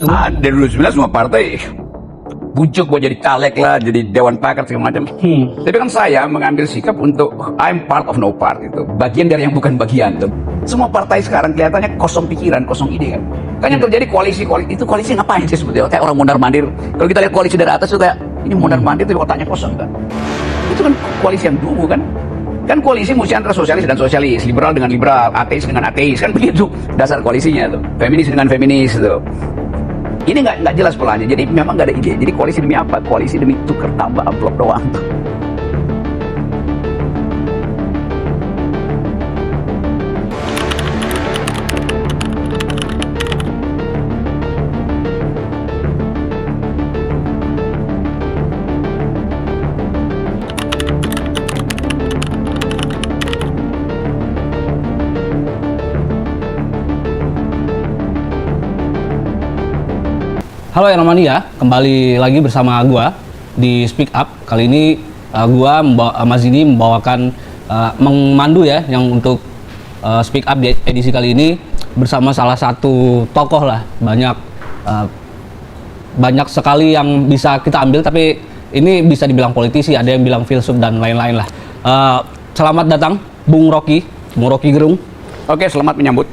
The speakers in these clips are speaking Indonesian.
Dari 2019 semua partai bujuk mau jadi caleg lah, jadi dewan pakar segala macam. Tapi kan saya mengambil sikap untuk I'm part of no part itu, bagian dari yang bukan bagian tuh. Semua partai sekarang kelihatannya kosong pikiran, kosong ide kan. Kan yang terjadi koalisi itu koalisi ngapain sih sebetulnya? Kayak orang mondar mandir. Kalau kita lihat koalisi dari atas tuh kayak ini mondar mandir tapi otaknya kosong kan. Itu kan koalisi yang dulu kan. Kan koalisi mesti antara sosialis dan sosialis, liberal dengan liberal, ateis dengan ateis, kan begitu dasar koalisinya tuh. Feminis dengan feminis tuh. Ini nggak jelas polanya, jadi memang nggak ada ide. Jadi koalisi demi apa? Koalisi demi tuker tambah amplop doang tuh. Halo yang namanya, kembali lagi bersama gua di Speak Up. Kali ini Mas ini membawakan memandu ya yang untuk Speak Up di edisi kali ini bersama salah satu tokoh lah. Banyak sekali yang bisa kita ambil, tapi ini bisa dibilang politisi, ada yang bilang filsuf dan lain-lain lah. Selamat datang Bung Rocky Gerung. Oke, selamat menyambut.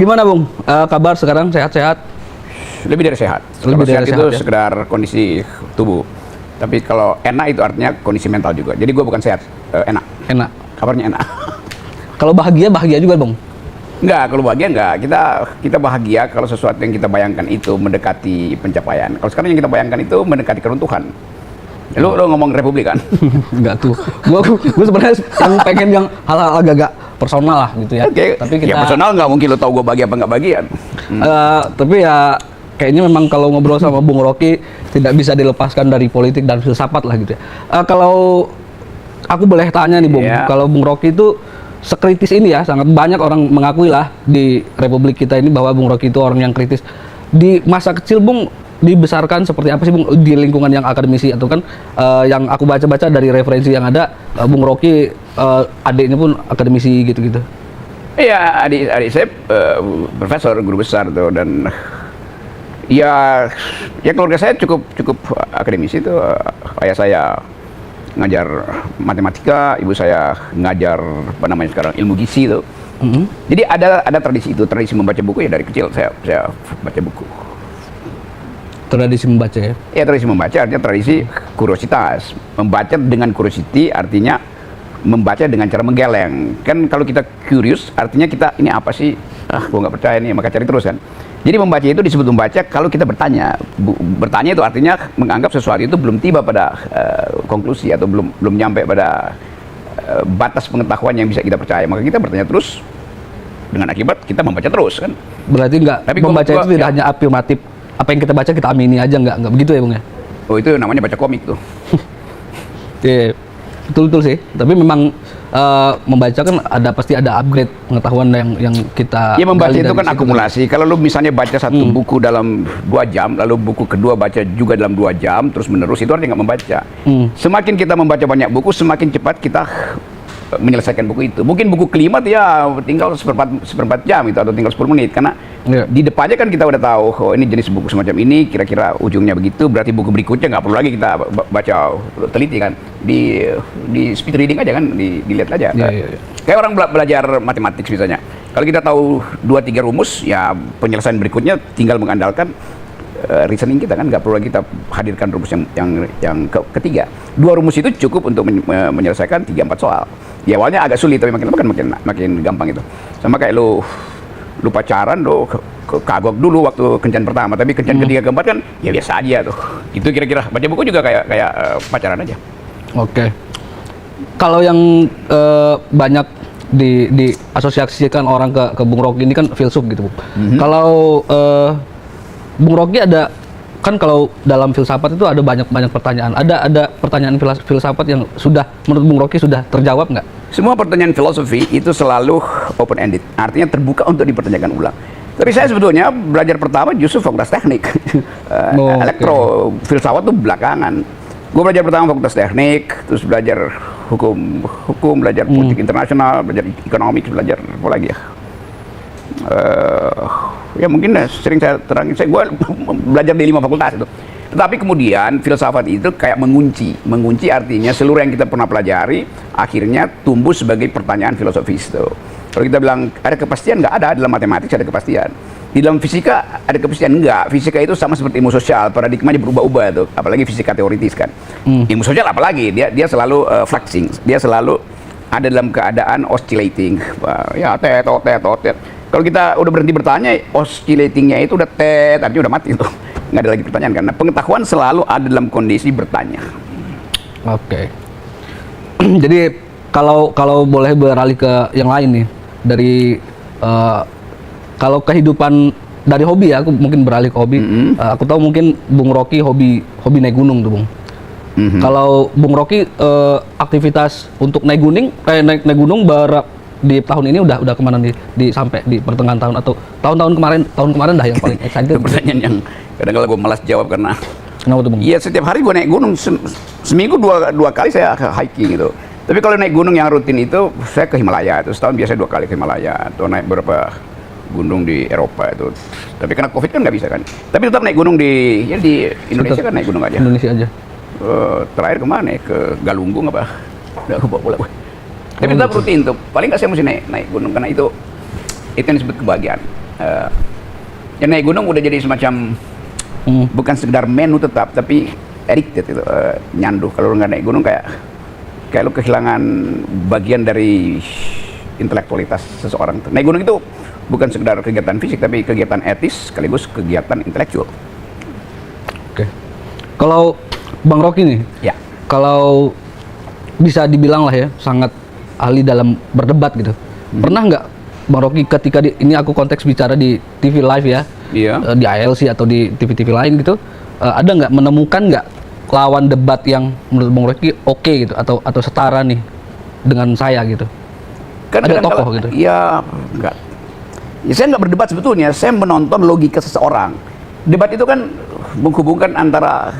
Gimana Bung? Kabar sekarang sehat-sehat? Lebih dari sehat. Lebih Kalau dari sehat sehat, itu ya? sekedar kondisi tubuh. Tapi kalau enak itu artinya kondisi mental juga. Jadi gue bukan sehat, enak. Enak. Kabarnya enak. Kalau bahagia juga Bung? Enggak, kalau bahagia enggak. Kita bahagia kalau sesuatu yang kita bayangkan itu mendekati pencapaian. Kalau sekarang yang kita bayangkan itu mendekati keruntuhan. Lu ngomong republik kan? Enggak tuh. Gue sebenarnya pengen yang hal-hal agak personal lah gitu ya. Oke. Tapi kita Ya personal nggak mungkin lu tahu gue bahagia apa nggak bahagia. tapi ya kayaknya memang kalau ngobrol sama Bung Rocky tidak bisa dilepaskan dari politik dan filsafat lah gitu ya. Kalau aku boleh tanya nih Bung, Yeah. kalau Bung Rocky itu sekritis ini ya, sangat banyak orang mengakui lah di Republik kita ini bahwa Bung Rocky itu orang yang kritis. Di masa kecil Bung dibesarkan seperti apa sih Bung di lingkungan yang akademisi atau kan yang aku baca-baca dari referensi yang ada Bung Rocky adiknya pun akademisi gitu-gitu. Iya, adik saya profesor, guru besar tuh, dan ya keluarga saya cukup akademisi itu. Ayah saya ngajar matematika, ibu saya ngajar apa namanya sekarang ilmu gizi itu. Jadi ada tradisi itu, tradisi membaca buku ya dari kecil saya baca buku. Tradisi membaca ya? Ya tradisi membaca artinya tradisi kuriositas. Membaca dengan curiosity artinya membaca dengan cara menggeleng. Kan kalau kita curious artinya kita ini apa sih? Gua nggak percaya nih, maka cari terus kan. Jadi membaca itu disebut membaca kalau kita bertanya. Bertanya itu artinya menganggap sesuatu itu belum tiba pada konklusi atau belum nyampe pada batas pengetahuan yang bisa kita percaya. Maka kita bertanya terus, dengan akibat kita membaca terus kan. Berarti Tapi membaca itu tidak ya. hanya afirmatif, apa yang kita baca kita amini aja, nggak begitu ya Bung ya? Oh itu namanya baca komik tuh. Iya, betul sih. Tapi memang membaca kan pasti ada upgrade pengetahuan yang kita. Ya membaca gali itu dari kan situ akumulasi. Kalau lu misalnya baca satu buku dalam 2 jam, lalu buku kedua baca juga dalam 2 jam, terus menerus, itu artinya nggak membaca. Semakin kita membaca banyak buku, semakin cepat kita menyelesaikan buku itu. Mungkin buku kelima ya tinggal seperempat jam itu atau tinggal 10 menit karena di depannya kan kita udah tahu oh ini jenis buku semacam ini kira-kira ujungnya begitu, berarti buku berikutnya nggak perlu lagi kita baca teliti kan, di speed reading aja kan, dilihat aja. Iya. Kayak orang belajar matematik misalnya, kalau kita tahu 2-3 rumus ya penyelesaian berikutnya tinggal mengandalkan reasoning kita kan, nggak perlu lagi kita hadirkan rumus yang ketiga. 2 rumus itu cukup untuk menyelesaikan 3-4 soal. Ya awalnya agak sulit tapi makin lama kan makin gampang itu. Sama kayak lu pacaran lu kagok dulu waktu kencan pertama, tapi kencan ketiga keempat kan ya biasa aja tuh. Itu kira-kira baca buku juga kayak pacaran aja. Oke. Kalau yang banyak diasosiasikan orang ke Bung Rocky ini kan filsuf gitu, Bung. Kalau Bung Rocky ada kan kalau dalam filsafat itu ada banyak pertanyaan. Ada pertanyaan filsafat yang sudah menurut Bung Rocky sudah terjawab nggak? Semua pertanyaan filosofi itu selalu open ended, artinya terbuka untuk dipertanyakan ulang. Tapi saya sebetulnya belajar pertama justru fakultas teknik. Elektro filsafat itu belakangan. Gue belajar pertama fakultas teknik, terus belajar hukum, belajar politik internasional, belajar ekonomi, belajar apa lagi ya? ya mungkin sering saya terangin, gue belajar di 5 fakultas itu. Tetapi kemudian filsafat itu kayak mengunci artinya seluruh yang kita pernah pelajari akhirnya tumbuh sebagai pertanyaan filosofis tuh. Kalau kita bilang ada kepastian, nggak ada. Dalam matematik ada kepastian, di dalam fisika ada kepastian, enggak. Fisika itu sama seperti ilmu sosial, paradigmanya berubah-ubah tuh, apalagi fisika teoritis kan. Ilmu sosial apalagi dia selalu fluxing, dia selalu ada dalam keadaan oscillating, ya tet. Kalau kita udah berhenti bertanya, oscillatingnya itu udah tet, artinya udah mati tuh, nggak ada lagi pertanyaan. Karena pengetahuan selalu ada dalam kondisi bertanya. Oke. Jadi kalau boleh beralih ke yang lain nih, dari kalau kehidupan dari hobi ya, aku mungkin beralih ke hobi. Aku tahu mungkin Bung Rocky hobi naik gunung tuh, Bung. Kalau Bung Rocky aktivitas untuk naik gunung di tahun ini udah kemana di sampai di pertengahan tahun atau tahun kemarin dah yang paling excited? Itu pertanyaan yang kadang-kadang gue malas jawab karena kenapa tuh, Bung? iya, setiap hari gue naik gunung, seminggu dua kali saya hiking gitu. Tapi kalau naik gunung yang rutin itu saya ke Himalaya, itu setahun biasanya 2 kali ke Himalaya atau naik beberapa gunung di Eropa itu. Tapi karena COVID kan nggak bisa kan. Tapi tetap naik gunung di Indonesia kan naik gunung aja. Indonesia aja. Terakhir kemana ya? Ke Galunggung apa? Udah lupa pula gue. Tapi tetap rutin tuh. Paling nggak saya mesti naik gunung karena itu yang disebut kebahagiaan. Yang naik gunung udah jadi semacam bukan sekedar menu tetap, tapi addicted itu, nyandu. Kalau lu nggak naik gunung kayak lu kehilangan bagian dari intelektualitas seseorang. Naik gunung itu bukan sekedar kegiatan fisik, tapi kegiatan etis sekaligus kegiatan intelektual. Oke. Kalau Bang Rocky nih, Ya. kalau bisa dibilang lah ya sangat ahli dalam berdebat gitu. Pernah nggak Bang Rocky ketika ini aku konteks bicara di TV live ya, Iya. di ALC atau di TV-TV lain gitu, ada nggak menemukan nggak lawan debat yang menurut Bang Rocky oke gitu atau setara nih dengan saya gitu? Kan Ada tokoh gitu? Ya, enggak. Ya, saya nggak berdebat sebetulnya, saya menonton logika seseorang. Debat itu kan menghubungkan antara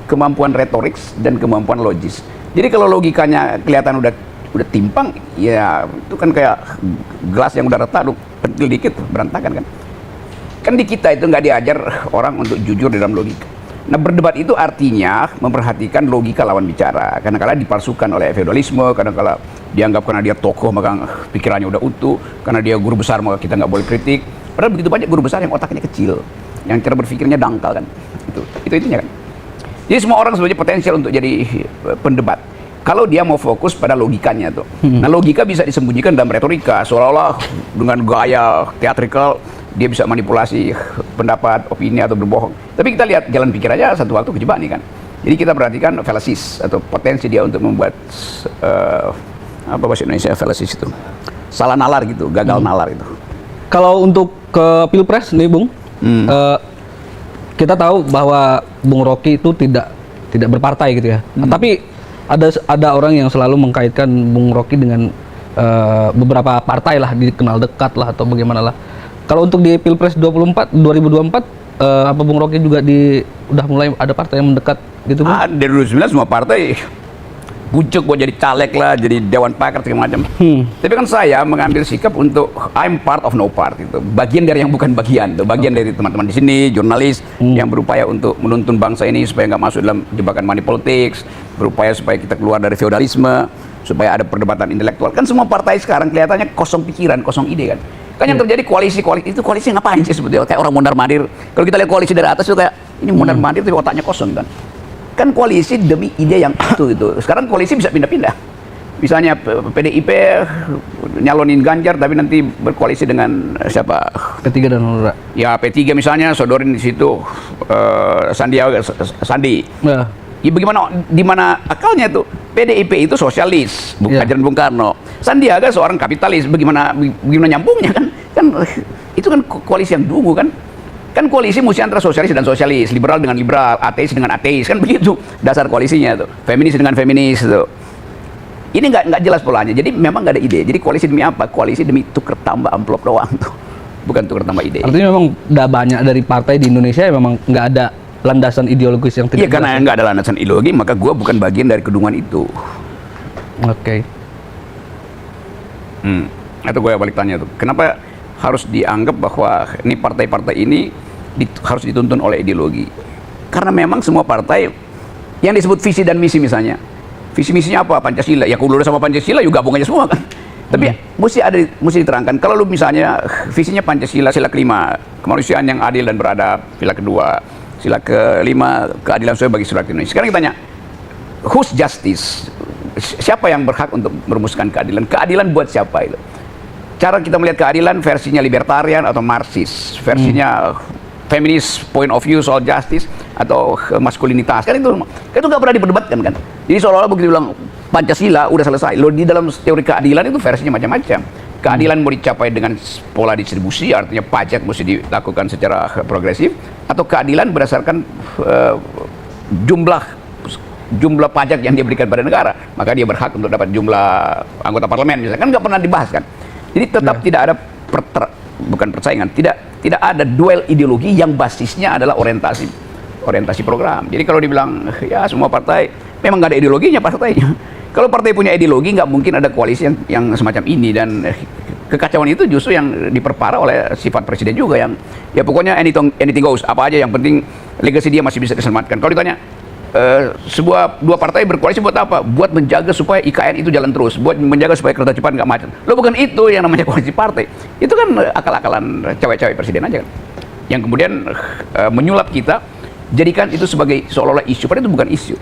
kemampuan retorik dan kemampuan logis. Jadi kalau logikanya kelihatan udah timpang, ya itu kan kayak gelas yang udah retak, lu pentil dikit berantakan kan. Kan di kita itu nggak diajar orang untuk jujur dalam logika. Nah, berdebat itu artinya memperhatikan logika lawan bicara. Kadang-kala dipalsukan oleh feodalisme, kadang-kala dianggap karena dia tokoh maka pikirannya udah utuh, karena dia guru besar maka kita nggak boleh kritik. Padahal begitu banyak guru besar yang otaknya kecil, yang cara berpikirnya dangkal kan. Itu intinya kan. Jadi semua orang sebenarnya potensial untuk jadi pendebat kalau dia mau fokus pada logikanya tuh. Nah, logika bisa disembunyikan dalam retorika, seolah-olah dengan gaya teatrikal dia bisa manipulasi pendapat, opini atau berbohong. Tapi kita lihat jalan pikir aja satu waktu kejebak nih kan. Jadi kita perhatikan fallacies atau potensi dia untuk membuat apa bahasa Indonesia fallacies itu? Salah nalar gitu, gagal nalar itu. Kalau untuk ke Pilpres nih, Bung, kita tahu bahwa Bung Rocky itu tidak berpartai gitu ya. Tapi ada orang yang selalu mengkaitkan Bung Rocky dengan beberapa partai lah, dikenal dekat lah atau bagaimana lah. Kalau untuk di Pilpres 2024, apa Bung Rocky juga udah mulai ada partai yang mendekat gitu, Bung? Dari 2009 semua partai bujuk buat jadi caleg lah, jadi dewan pakar segala macam. Tapi kan saya mengambil sikap untuk I'm part of no part itu. Bagian dari yang bukan bagian, itu bagian dari teman-teman di sini, jurnalis yang berupaya untuk menuntun bangsa ini supaya nggak masuk dalam jebakan money politics, berupaya supaya kita keluar dari feodalisme, supaya ada perdebatan intelektual. Kan semua partai sekarang kelihatannya kosong pikiran, kosong ide kan. Kan yang terjadi koalisi itu koalisi ngapain sih sebetulnya? Kayak orang mondar-mandir. Kalau kita lihat koalisi dari atas itu kayak ini mondar-mandir tapi otaknya kosong kan. Kan koalisi demi ide yang itu. Sekarang koalisi bisa pindah-pindah. Misalnya PDIP nyalonin Ganjar tapi nanti berkoalisi dengan siapa? P3 dan Hanura. Ya P3 misalnya sodorin di situ Sandi. Ya bagaimana, di mana akalnya tuh? PDIP itu sosialis, ajaran Bung Karno. Sandiaga seorang kapitalis, bagaimana nyambungnya kan? Kan itu kan koalisi yang dungu kan? Kan koalisi mesti antara sosialis dan sosialis, liberal dengan liberal, ateis dengan ateis, kan begitu dasar koalisinya tuh. Feminis dengan feminis tuh. Ini nggak jelas polanya. Jadi memang nggak ada ide. Jadi koalisi demi apa? Koalisi demi tuker tambah amplop doang tuh, bukan tuker tambah ide. Artinya memang udah banyak dari partai di Indonesia yang memang nggak ada landasan ideologis yang tidak. Iya, karena nggak ada landasan ideologi, maka gue bukan bagian dari kedunguan itu. Oke. Itu gue balik tanya tuh, kenapa harus dianggap bahwa ini partai-partai ini harus dituntun oleh ideologi. Karena memang semua partai yang disebut visi dan misi misalnya, visi misinya apa? Pancasila. Ya kalau udah sama Pancasila juga gabung aja semua kan. Tapi mesti diterangkan. Kalau lu misalnya visinya Pancasila, sila kelima kemanusiaan yang adil dan beradab, sila kedua, sila kelima keadilan sosial bagi seluruh Indonesia. Sekarang kita tanya, who's justice? Siapa yang berhak untuk merumuskan keadilan? Keadilan buat siapa itu? Cara kita melihat keadilan versinya libertarian atau marxis, versinya feminis point of view soal justice atau maskulinitas, kan itu nggak pernah diperdebatkan kan. Jadi seolah-olah begitu bilang Pancasila udah selesai. Lo di dalam teori keadilan itu versinya macam-macam. Keadilan mau dicapai dengan pola distribusi, artinya pajak mesti dilakukan secara progresif, atau keadilan berdasarkan jumlah pajak yang diberikan pada negara, maka dia berhak untuk dapat jumlah anggota parlemen misalnya. Kan nggak pernah dibahas kan. Jadi tetap tidak ada bukan persaingan, tidak ada duel ideologi yang basisnya adalah orientasi program. Jadi kalau dibilang ya semua partai memang nggak ada ideologinya partainya. Kalau partai punya ideologi nggak mungkin ada koalisi yang semacam ini, dan kekacauan itu justru yang diperparah oleh sifat presiden juga yang ya pokoknya anything goes, apa aja yang penting legasi dia masih bisa diselamatkan. Kalau ditanya dua partai berkoalisi buat apa? Buat menjaga supaya IKN itu jalan terus, buat menjaga supaya kereta cepat nggak macet. Lo bukan itu yang namanya koalisi partai. Itu kan akal-akalan cewek-cewek presiden aja kan. Yang kemudian menyulap kita, jadikan itu sebagai seolah-olah isu, padahal itu bukan isu.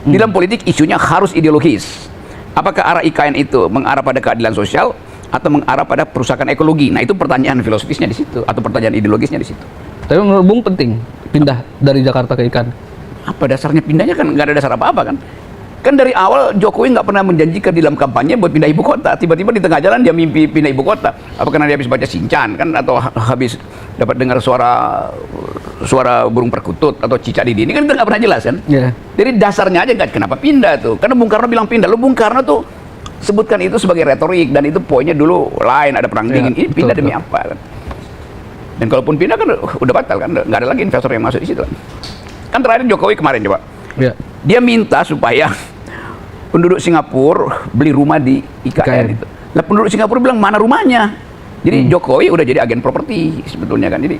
Di dalam politik isunya harus ideologis. Apakah arah IKN itu mengarah pada keadilan sosial atau mengarah pada perusahaan ekologi? Nah itu pertanyaan filosofisnya di situ atau pertanyaan ideologisnya di situ. Tapi menurut Bung penting pindah dari Jakarta ke IKN. Apa dasarnya pindahnya? Kan nggak ada dasar apa-apa kan. Kan dari awal Jokowi nggak pernah menjanjikan di dalam kampanye buat pindah ibu kota. Tiba-tiba di tengah jalan dia mimpi pindah ibu kota. Apa karena dia habis baca Shinchan kan, atau habis dapat dengar suara burung perkutut atau cicak di ini kan, kita nggak pernah jelas kan. Yeah. Jadi dasarnya aja nggak kenapa pindah tuh. Karena Bung Karno bilang pindah. Lo Bung Karno tuh sebutkan itu sebagai retorik, dan itu poinnya dulu lain, ada perang dingin. Ini pindah demi apa kan? Dan kalaupun pindah kan udah batal kan, nggak ada lagi investor yang masuk di situ kan. Kan terakhir Jokowi kemarin coba, dia minta supaya penduduk Singapura beli rumah di IKN itu. Lah penduduk Singapura bilang mana rumahnya? Jadi Jokowi udah jadi agen properti sebetulnya kan. Jadi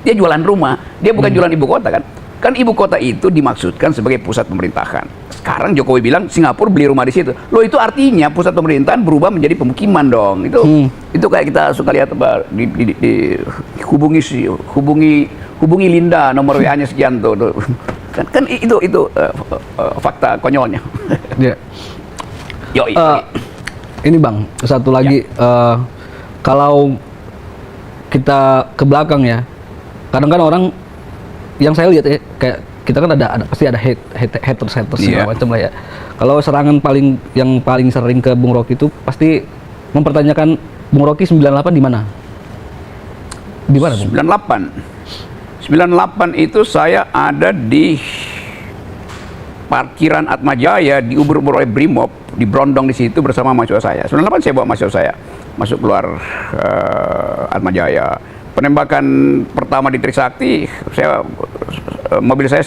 dia jualan rumah, dia bukan jualan ibu kota kan. Kan ibu kota itu dimaksudkan sebagai pusat pemerintahan. Sekarang Jokowi bilang Singapura beli rumah di situ. Loh itu artinya pusat pemerintahan berubah menjadi pemukiman dong. Itu kayak kita suka lihat hubungi Linda nomor WA-nya sekian tuh. Kan itu fakta konyolnya. Yeah. Yoi. Ini Bang, satu lagi kalau kita ke belakang ya, kadang kan orang yang saya lihat ya, kayak kita kan ada pasti ada haters segala macam lah ya. Kalau serangan yang paling sering ke Bung Rocky itu pasti mempertanyakan Bung Rocky 98 di mana? Di mana Bung? 98 itu saya ada di parkiran Atmajaya, diubur-ubur oleh Brimob, di Brondong di situ bersama mahasiswa saya. 98 saya bawa mahasiswa saya masuk keluar Atmajaya. Penembakan pertama di Trisakti, mobil saya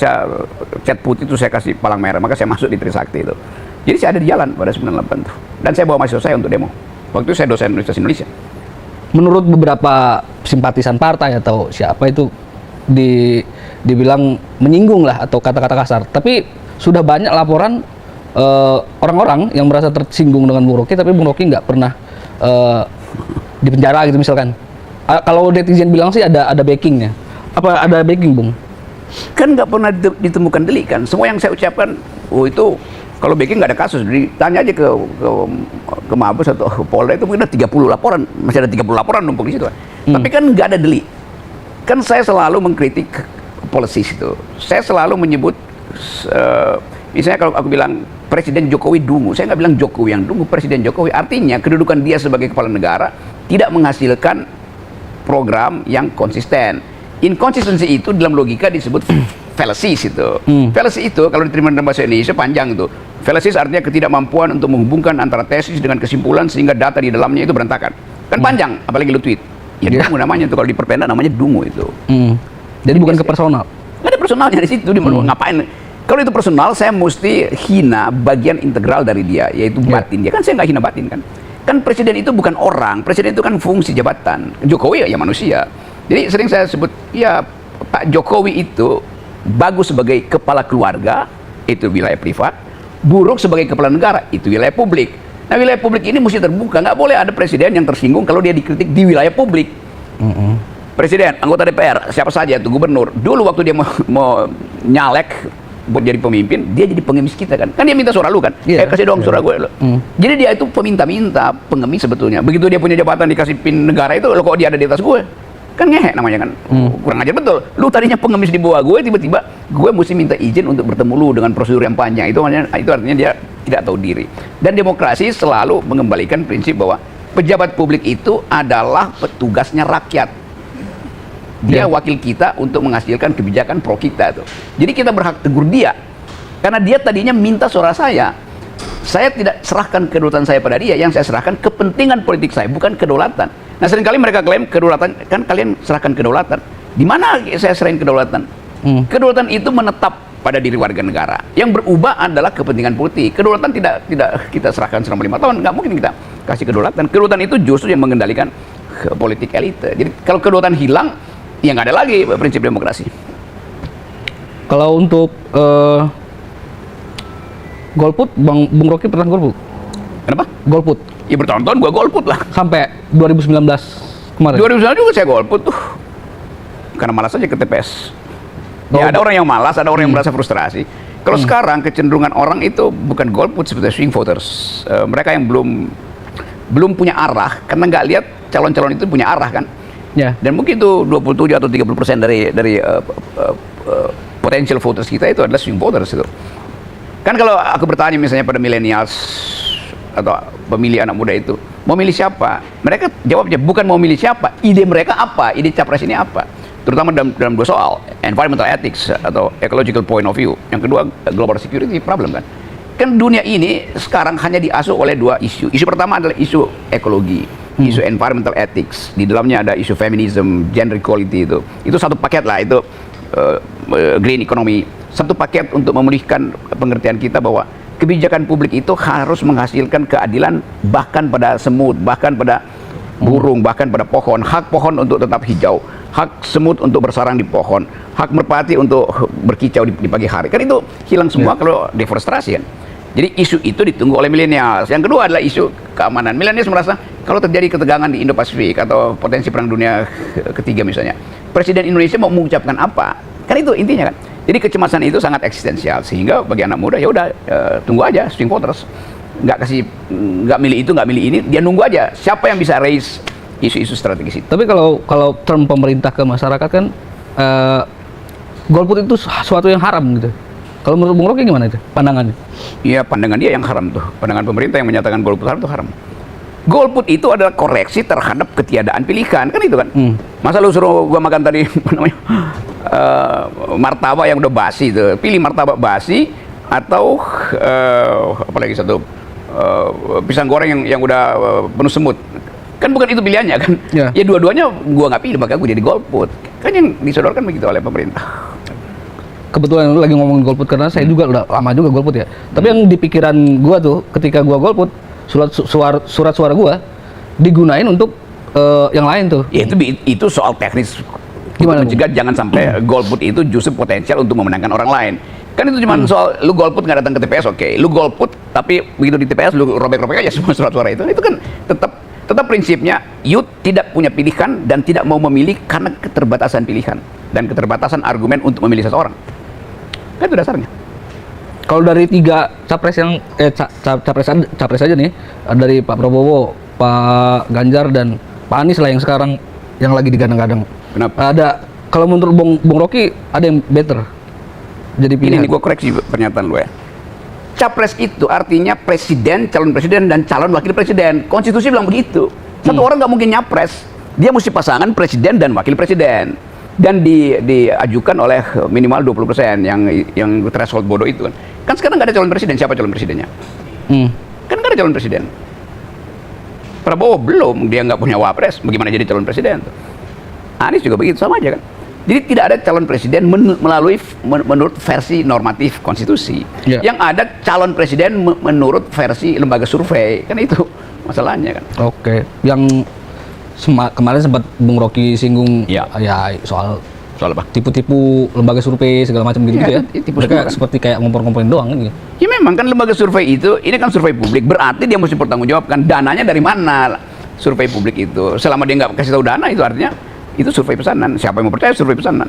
cat putih itu saya kasih palang merah, maka saya masuk di Trisakti itu. Jadi saya ada di jalan pada 98 tuh. Dan saya bawa mahasiswa saya untuk demo. Waktu itu saya dosen Universitas Indonesia. Menurut Beberapa simpatisan partai atau siapa itu dibilang menyinggung lah atau kata-kata kasar. Tapi sudah banyak laporan orang-orang yang merasa tersinggung dengan Bung Rocky, tapi Bung Rocky nggak pernah dipenjara gitu misalkan. Kalau netizen bilang sih ada backingnya. Apa ada backing Bung? Kan nggak pernah ditemukan delik kan. Semua yang saya ucapkan, itu kalau backing nggak ada kasus. Ditanya aja ke Mabes atau ke Polda, itu mungkin ada 30 laporan, masih ada 30 laporan numpuk di situ. Tapi kan nggak ada delik. Kan saya selalu mengkritik policy itu. Saya selalu menyebut, misalnya kalau aku bilang Presiden Jokowi dungu, saya nggak bilang Jokowi yang dungu, Presiden Jokowi. Artinya kedudukan dia sebagai kepala negara tidak menghasilkan program yang konsisten. Inkonsistensi itu dalam logika disebut fallacies itu. Fallacy itu kalau diterima dalam bahasa Indonesia panjang itu. Fallacies artinya ketidakmampuan untuk menghubungkan antara tesis dengan kesimpulan sehingga data di dalamnya itu berantakan. Kan panjang, apalagi lu tweet. Ya dungu namanya itu, kalau diperpendek namanya dungu itu. Jadi bukan ke personal. Nggak ada personalnya di situ. Ngapain? Kalau itu personal, saya mesti hina bagian integral dari dia, yaitu batin dia. Kan saya nggak hina batin kan. Kan presiden itu bukan orang, presiden itu kan fungsi jabatan. Jokowi ya manusia. Jadi sering saya sebut, ya Pak Jokowi itu bagus sebagai kepala keluarga, itu wilayah privat, buruk sebagai kepala negara, itu wilayah publik. Nah, wilayah publik ini mesti terbuka, nggak boleh ada presiden yang tersinggung kalau dia dikritik di wilayah publik. Presiden, anggota DPR, siapa saja itu gubernur, dulu waktu dia mau nyalek buat jadi pemimpin, dia jadi pengemis kita kan dia minta suara lu kan, kasih dong suara gue lu. Jadi dia itu peminta-minta, pengemis sebetulnya. Begitu dia punya jabatan dikasih pin negara itu, lo kok dia ada di atas gue, kan ngehe namanya kan. Kurang ajar betul, lu tadinya pengemis di bawah gue, tiba-tiba gue mesti minta izin untuk bertemu lu dengan prosedur yang panjang. Itu artinya dia tidak tahu diri. Dan demokrasi selalu mengembalikan prinsip bahwa pejabat publik itu adalah petugasnya rakyat. Dia wakil kita untuk menghasilkan kebijakan pro kita tuh. Jadi kita berhak tegur dia karena dia tadinya minta suara saya. Saya tidak serahkan kedaulatan saya pada dia, yang saya serahkan kepentingan politik saya, bukan kedaulatan. Nah, seringkali mereka klaim kedaulatan, kan kalian serahkan kedaulatan. Di mana saya serahin kedaulatan? Kedaulatan itu menetap pada diri warga negara. Yang berubah adalah kepentingan politik. Kedaulatan tidak kita serahkan selama 5 tahun, nggak mungkin kita kasih kedaulatan. Kedaulatan itu justru yang mengendalikan politik elite. Jadi kalau kedaulatan hilang, ya nggak ada lagi prinsip demokrasi. Kalau untuk golput, Bung Rocky pernah golput? Kenapa? Golput. Ya bertahun-tahun gua golput lah. Sampai 2019 kemarin. 2019 juga saya golput tuh. Karena malas aja ke TPS. Ya ada orang yang malas, ada orang yang merasa frustrasi. Kalau sekarang kecenderungan orang itu bukan golput seperti swing voters. Mereka yang belum punya arah karena nggak lihat calon-calon itu punya arah kan. Ya. Dan mungkin itu 27 atau 30% dari potential voters kita itu adalah swing voters itu. Kan kalau aku bertanya misalnya pada millennials atau pemilih anak muda itu, mau milih siapa? Mereka jawabnya bukan mau milih siapa, ide mereka apa, ide capres ini apa. Terutama dalam 2 soal, environmental ethics atau ecological point of view. Yang kedua, global security problem kan. Kan dunia ini sekarang hanya diasuh oleh 2 isu. Isu pertama adalah isu ekologi, isu environmental ethics. Di dalamnya ada isu feminism, gender equality itu. Itu satu paket lah, itu green economy. Satu paket untuk memulihkan pengertian kita bahwa kebijakan publik itu harus menghasilkan keadilan bahkan pada semut, bahkan pada burung, bahkan pada pohon. Hak pohon untuk tetap hijau, hak semut untuk bersarang di pohon, hak merpati untuk berkicau di pagi hari. Kan itu hilang semua kalau deforestasi kan. Jadi isu itu ditunggu oleh milenial. Yang kedua adalah isu keamanan. Milenial merasa kalau terjadi ketegangan di Indo-Pasifik atau potensi perang dunia ketiga misalnya, Presiden Indonesia mau mengucapkan apa? Kan itu intinya kan. Jadi kecemasan itu sangat eksistensial sehingga bagi anak muda ya udah tunggu aja swing voters. Nggak milih itu, nggak milih ini, dia nunggu aja siapa yang bisa raise isu-isu strategis itu. Tapi kalau term pemerintah ke masyarakat kan golput itu sesuatu yang haram gitu. Kalau menurut Bung Rocky gimana itu pandangannya? Iya, pandangan dia yang haram tuh. Pandangan pemerintah yang menyatakan golput haram itu haram. Golput itu adalah koreksi terhadap ketiadaan pilihan, kan itu kan. Masa lu suruh gua makan tadi apa namanya martabak yang udah basi itu, pilih martabak basi atau apalagi satu pisang goreng yang udah penuh semut. Kan bukan itu pilihannya kan. Ya dua-duanya gua nggak pilih, maka gua jadi golput. Kan yang disodorkan begitu oleh pemerintah. Kebetulan lagi ngomongin golput karena saya juga udah lama juga golput ya. Tapi yang di pikiran gua tuh ketika gua golput, surat suara gua digunain untuk yang lain tuh. Ya itu soal teknis. Gimana mencegah jangan sampai golput itu justru potensial untuk memenangkan orang lain. Kan itu cuma soal lu golput nggak datang ke TPS, oke. Lu golput tapi begitu di TPS lu robek-robek aja semua surat suara itu. Itu kan tetap prinsipnya you tidak punya pilihan dan tidak mau memilih karena keterbatasan pilihan dan keterbatasan argumen untuk memilih seseorang. Kan itu dasarnya. Kalau dari 3 capres yang capres aja nih, dari Pak Prabowo, Pak Ganjar dan Pak Anies lah yang sekarang yang lagi digadang-gadang. Kenapa? Ada, kalau menurut Bung Rocky ada yang better jadi pilihan. Ini gue koreksi pernyataan lu ya. Capres itu artinya presiden, calon presiden dan calon wakil presiden. Konstitusi bilang begitu. Satu orang nggak mungkin nyapres. Dia mesti pasangan presiden dan wakil presiden. Dan diajukan oleh minimal 20% yang threshold bodoh itu kan. Kan sekarang nggak ada calon presiden. Siapa calon presidennya? Kan nggak ada calon presiden. Prabowo belum, dia nggak punya wapres. Bagaimana jadi calon presiden? Anies juga begitu, sama aja kan. Jadi tidak ada calon presiden menurut versi normatif konstitusi. Yang ada calon presiden menurut versi lembaga survei. Kan itu masalahnya kan. Oke, yang kemarin sempat Bung Rocky singgung Ya. ya soal Soal apa? tipu-tipu lembaga survei segala macam gitu Ya, ya. tipu Mereka semua kan. seperti kayak ngompor-ngomporin doang kan gitu. Ya memang kan lembaga survei itu, ini kan survei publik, berarti dia mesti bertanggungjawabkan dananya dari mana survei publik itu. Selama dia nggak kasih tahu dana, itu artinya itu survei pesanan. Siapa yang mau percaya survei pesanan?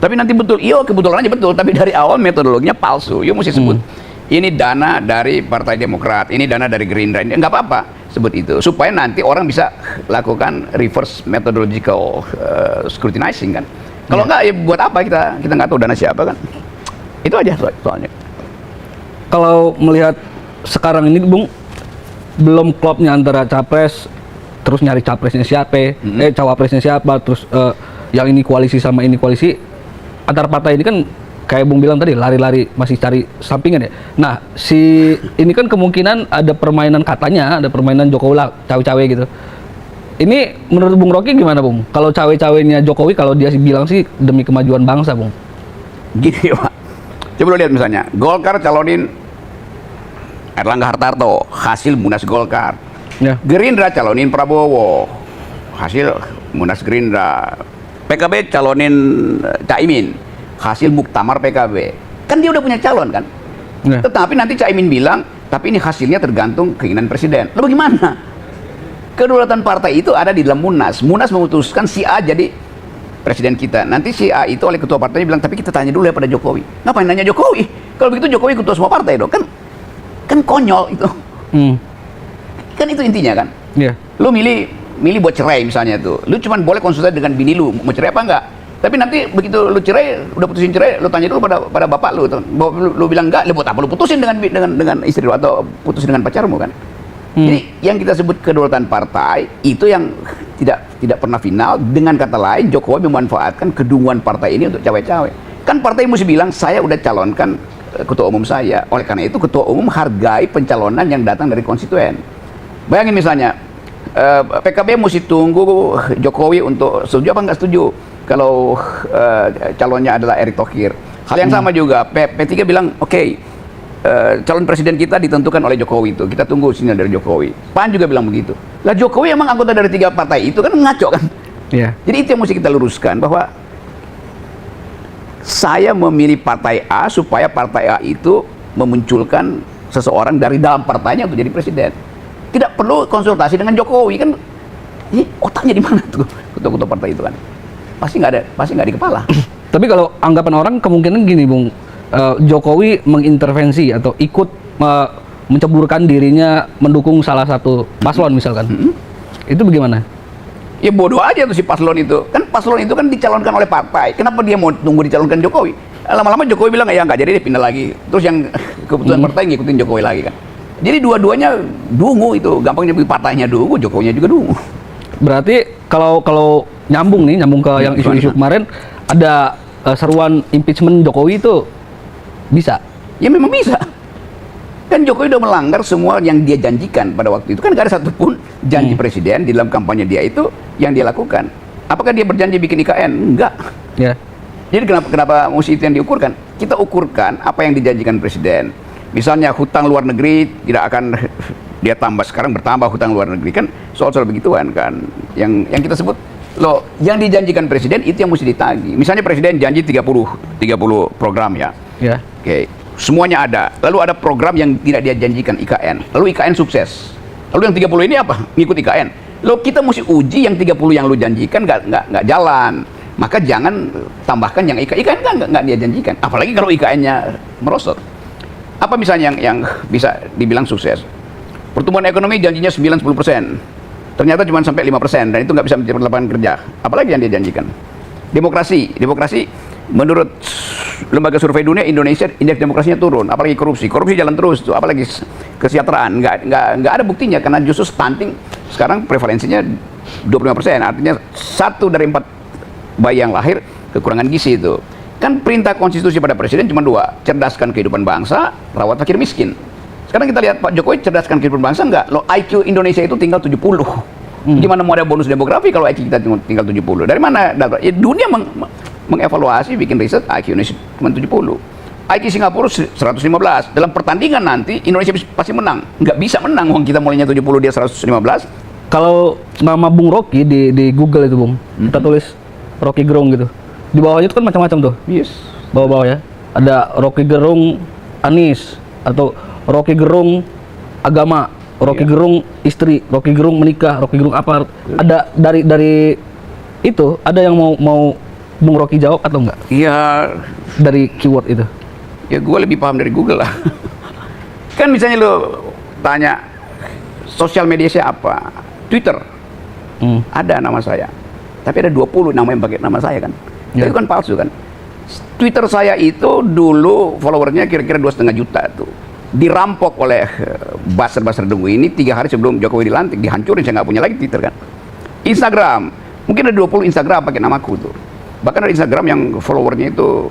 Tapi nanti betul, iya kebetulan aja betul, tapi dari awal metodologinya palsu. Yo mesti sebut ini dana dari Partai Demokrat, ini dana dari Gerindra, ini nggak apa-apa sebut itu, supaya nanti orang bisa lakukan reverse methodological scrutinizing kan. Kalau nggak ya buat apa kita nggak tahu dana siapa kan? Itu aja soalnya. Kalau melihat sekarang ini Bung, belum klopnya antara capres, terus nyari capresnya siapa, cawapresnya siapa, terus yang ini koalisi sama ini koalisi, antar partai ini kan kayak Bung bilang tadi lari-lari masih cari sampingan ya. Nah, si ini kan kemungkinan ada permainan katanya, ada permainan Jokowi lah, cawe-cawe gitu. Ini menurut Bung Rocky gimana Bung? Kalau cawe-cawenya Jokowi, kalau dia bilang sih demi kemajuan bangsa Bung. Gini Pak, coba lo lihat misalnya Golkar calonin Erlangga Hartarto, hasil Munas Golkar. Ya. Gerindra calonin Prabowo, hasil Munas Gerindra. PKB calonin Caimin, hasil Muktamar PKB. Kan dia udah punya calon kan? Ya. Tetapi nanti Caimin bilang, tapi ini hasilnya tergantung keinginan presiden. Lalu bagaimana? Kedaulatan partai itu ada di dalam Munas. Munas memutuskan si A jadi presiden kita. Nanti si A itu oleh ketua partainya bilang, tapi kita tanya dulu ya pada Jokowi. Ngapain nanya Jokowi? Kalau begitu Jokowi ketua semua partai dong. Kan konyol itu. Kan itu intinya kan. Iya. Lu milih buat cerai misalnya tuh. Lu cuma boleh konsultasi dengan bini lu, mau cerai apa enggak? Tapi nanti begitu lu cerai, udah putusin cerai, lu tanya dulu pada bapak lu tuh. Lu bilang enggak, lu buat apa lu putusin dengan istri lu atau putusin dengan pacarmu kan? Jadi yang kita sebut kedaulatan partai itu yang tidak pernah final. Dengan kata lain, Jokowi memanfaatkan kedunguan partai ini untuk cawe-cawe. Kan partai mesti bilang saya udah calonkan ketua umum saya. Oleh karena itu ketua umum hargai pencalonan yang datang dari konstituen. Bayangin misalnya PKB mesti tunggu Jokowi untuk setuju apa nggak setuju kalau calonnya adalah Erick Thohir. Hal yang sama juga P3 bilang oke, calon presiden kita ditentukan oleh Jokowi itu. Kita tunggu sinyal dari Jokowi. PAN juga bilang begitu. Lah Jokowi emang anggota dari 3 partai itu kan ngaco kan? Iya. Jadi itu yang mesti kita luruskan bahwa saya memilih partai A supaya partai A itu memunculkan seseorang dari dalam partainya untuk jadi presiden. Tidak perlu konsultasi dengan Jokowi kan. Ini otaknya di mana tuh ketua-ketua partai itu kan? Pasti nggak di kepala. Tapi kalau anggapan orang kemungkinan gini Bung, Jokowi mengintervensi atau ikut menceburkan dirinya mendukung salah satu paslon misalkan. Itu bagaimana? Ya bodoh aja tuh si paslon itu. Kan paslon itu kan dicalonkan oleh partai. Kenapa dia mau tunggu dicalonkan Jokowi? Lama-lama Jokowi bilang ya nggak jadi dia pindah lagi. Terus yang keputusan partai ngikutin Jokowi lagi kan. Jadi dua-duanya dungu itu. Gampangnya partainya dungu, Jokowinya juga dungu. Berarti kalau nyambung ke yang isu-isu kemarin, ada seruan impeachment Jokowi itu bisa? Ya memang bisa. Kan Jokowi udah melanggar semua yang dia janjikan pada waktu itu. Kan gak ada satupun janji presiden di dalam kampanye dia itu yang dia lakukan. Apakah dia berjanji bikin IKN? Enggak. Ya. Jadi kenapa mesti itu yang diukurkan? Kita ukurkan apa yang dijanjikan presiden. Misalnya hutang luar negeri tidak akan dia tambah, sekarang bertambah hutang luar negeri kan, soal-soal begituan kan. Yang kita sebut loh, yang dijanjikan presiden itu yang mesti ditagih. Misalnya presiden janji 30 program ya. Ya. Oke, semuanya ada. Lalu ada program yang tidak dia janjikan IKN. Lalu IKN sukses. Lalu yang 30 ini apa? Ngikut IKN. Lalu kita mesti uji yang 30 yang lu janjikan nggak jalan. Maka jangan tambahkan yang IKN kan nggak dia janjikan. Apalagi kalau IKN-nya merosot. Apa misalnya yang bisa dibilang sukses? Pertumbuhan ekonomi janjinya 9-10%. Ternyata cuma sampai 5% dan itu nggak bisa menciptakan lapangan kerja. Apalagi yang dia janjikan? Demokrasi menurut lembaga survei dunia Indonesia indeks demokrasinya turun, apalagi korupsi jalan terus tuh, apalagi kesejahteraan nggak ada buktinya karena justru stunting sekarang prevalensinya 25%, artinya 1 dari 4 bayi yang lahir kekurangan gizi itu. Kan perintah konstitusi pada presiden cuma 2, cerdaskan kehidupan bangsa, rawat fakir miskin. Sekarang kita lihat Pak Jokowi cerdaskan kehidupan bangsa enggak? Lo IQ Indonesia itu tinggal 70. Gimana mau ada bonus demografi kalau IQ kita tinggal 70? Dari mana? Ya, dunia mengevaluasi, bikin riset IQ Indonesia cuma 70. IQ Singapura 115. Dalam pertandingan nanti Indonesia pasti menang. Nggak bisa menang, wong kita mulainya 70 dia 115. Kalau nama Bung Rocky di Google itu Bung, kita tulis Rocky Gerung gitu. Di bawahnya itu kan macam-macam tuh. Yes. Bawah-bawah ya. Ada Rocky Gerung Anis atau Rocky Gerung agama, Rocky Gerung istri, Rocky Gerung menikah, Rocky Gerung apa. Ada dari itu ada yang mau Bung Rocky jawab atau enggak? Iya, Dari keyword itu. ya gue lebih paham dari Google lah. Kan misalnya lo tanya sosial media siapa? Twitter. Ada nama saya. Tapi ada 20 nama yang pakai nama saya kan. Ya. Itu kan palsu kan. Twitter saya itu dulu followernya kira-kira 2,5 juta tuh. Dirampok oleh buzzer Dungu ini 3 hari sebelum Jokowi dilantik, dihancurin, saya nggak punya lagi Twitter kan. Instagram, mungkin ada 20 Instagram pakai namaku tuh. Bahkan ada Instagram yang followernya itu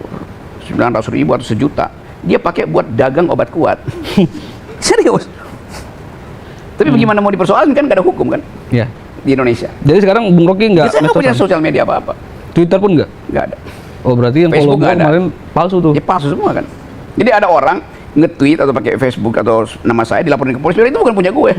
900.000 atau 1 juta. Dia pakai buat dagang obat kuat. Serius. Tapi bagaimana mau dipersoalkan, kan gak ada hukum kan Ya. di Indonesia. Jadi sekarang Bung Rocky nggak Saya nggak punya medsos, sosial media apa-apa. Twitter pun nggak. Nggak ada. Oh berarti yang Facebook follow nggak ada. kemarin palsu tuh. Ya palsu semua kan. Jadi ada orang nge-tweet atau pakai Facebook atau nama saya dilaporin ke polisi. Sebenarnya itu bukan punya gue.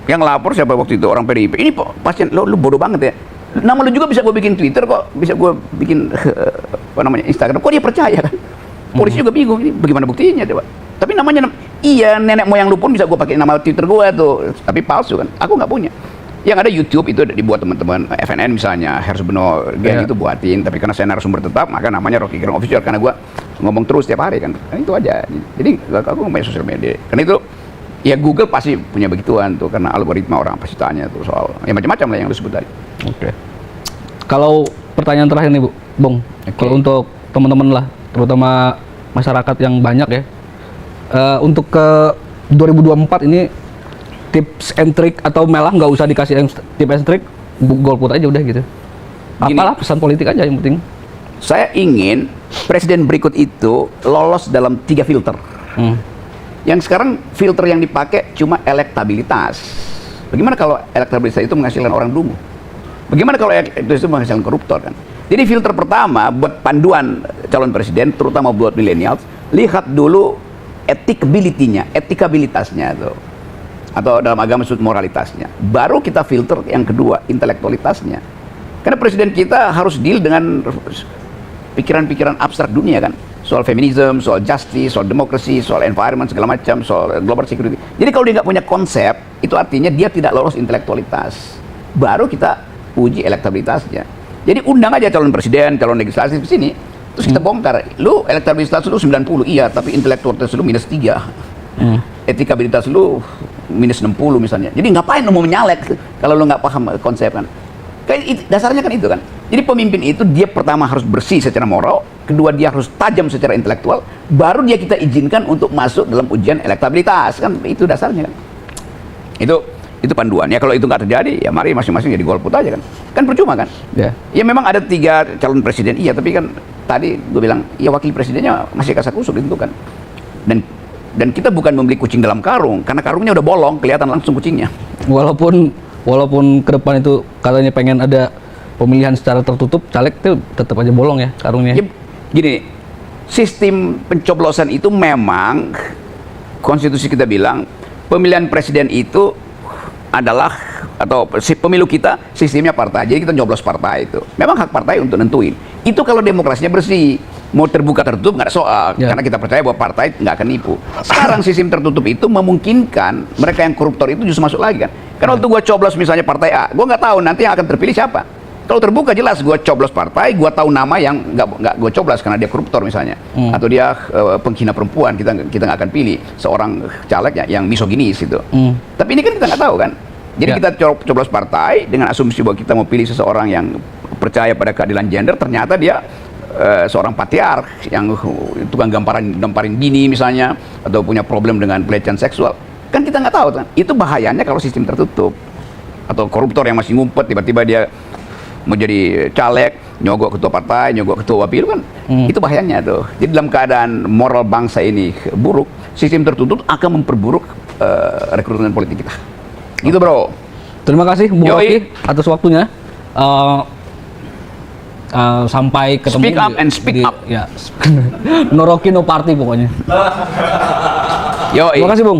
Yang lapor siapa waktu itu, orang PDIP. Ini pasien lu bodoh banget ya. Nama lu juga bisa gue bikin Twitter kok, bisa gue bikin apa namanya Instagram. Kok dia percaya kan? Polisi juga bingung ini bagaimana buktinya coba. Tapi namanya iya, nenek moyang lu pun bisa gue pakai nama Twitter gue tuh, tapi palsu kan. Aku nggak punya. Yang ada YouTube itu dibuat teman-teman FNN misalnya, Hersut Beno Geng itu buatin, tapi karena saya narasumber tetap, maka namanya Rocky Gerung Official karena gue ngomong terus tiap hari kan. Itu aja. Jadi aku nggak punya sosial media. Karena itu ya Google pasti punya begituan tuh, karena algoritma orang pasti tanya tuh soal ya macam-macam lah yang lu sebut tadi. Oke. Kalau pertanyaan terakhir nih, Bung. Kalau untuk teman-teman lah, terutama masyarakat yang banyak ya, untuk ke 2024 ini tips and trick atau malah nggak usah dikasih tips and trick, golput aja udah gitu. Gini. Apalah pesan politik aja yang penting. Saya ingin presiden berikut itu lolos dalam 3 filter. Yang sekarang filter yang dipakai cuma elektabilitas. Bagaimana kalau elektabilitas itu menghasilkan orang dungu? Bagaimana kalau elektabilitas itu menghasilkan koruptor kan? Jadi filter pertama buat panduan calon presiden, terutama buat millennials, lihat dulu etikabilitasnya tuh. Atau dalam agama disebut moralitasnya. Baru kita filter yang kedua, intelektualitasnya. Karena presiden kita harus deal dengan pikiran-pikiran abstrak dunia kan. Soal feminisme, soal justice, soal demokrasi, soal environment, segala macam, soal global security. Jadi kalau dia nggak punya konsep, itu artinya dia tidak lolos intelektualitas. Baru kita uji elektabilitasnya. Jadi undang aja calon presiden, calon legislatif ke sini, terus kita bongkar. Lu elektabilitas lu 90, iya, tapi intelektualitas lu minus 3. Etikabilitas lu minus 60 misalnya. Jadi ngapain lu mau menyalek kalau lu nggak paham konsep kan? Dasarnya kan itu kan. Jadi pemimpin itu dia pertama harus bersih secara moral, kedua dia harus tajam secara intelektual, baru dia kita izinkan untuk masuk dalam ujian elektabilitas kan, itu dasarnya kan. Itu panduan. Ya kalau itu nggak terjadi, ya mari masing-masing jadi golput aja kan. Kan percuma kan? Ya. Ya memang ada 3 calon presiden, iya, tapi kan tadi gue bilang, ya wakil presidennya masih kasak-kusuk itu kan. Dan kita bukan membeli kucing dalam karung, karena karungnya udah bolong, kelihatan langsung kucingnya. Walaupun ke depan itu katanya pengen ada pemilihan secara tertutup, caleg itu tetap aja bolong ya karungnya. Ya, gini, sistem pencoblosan itu memang konstitusi kita bilang pemilihan presiden itu adalah atau pemilu kita sistemnya partai, jadi kita nyoblos partai itu. Memang hak partai untuk nentuin. Itu kalau demokrasinya bersih, mau terbuka tertutup nggak ada soal, karena kita percaya bahwa partai nggak akan nipu. Sekarang sistem tertutup itu memungkinkan mereka yang koruptor itu justru masuk lagi kan. Karena waktu gua coblos misalnya partai A, gua nggak tahu nanti yang akan terpilih siapa. Kalau terbuka jelas gua coblos partai, gua tahu nama yang nggak gua coblos karena dia koruptor misalnya, atau dia penghina perempuan, kita nggak akan pilih seorang caleg yang misoginis itu. Tapi ini kan kita nggak tahu kan. Jadi kita coblos partai dengan asumsi bahwa kita mau pilih seseorang yang percaya pada keadilan gender, ternyata dia seorang patriark yang tukang gamparin bini misalnya, atau punya problem dengan pelecehan seksual. Kan kita nggak tahu kan. Itu bahayanya kalau sistem tertutup. Atau koruptor yang masih ngumpet, tiba-tiba dia mau jadi caleg, nyogok ketua partai, nyogok ketua wapil kan. Itu bahayanya tuh. Jadi dalam keadaan moral bangsa ini buruk, sistem tertutup akan memperburuk rekrutmen politik kita. Gitu bro. Terima kasih Bung Rocky atas waktunya. sampai ketemu. Speak up and speak up. Ya, no Rocky no party pokoknya. Yo, Terima kasih Bung.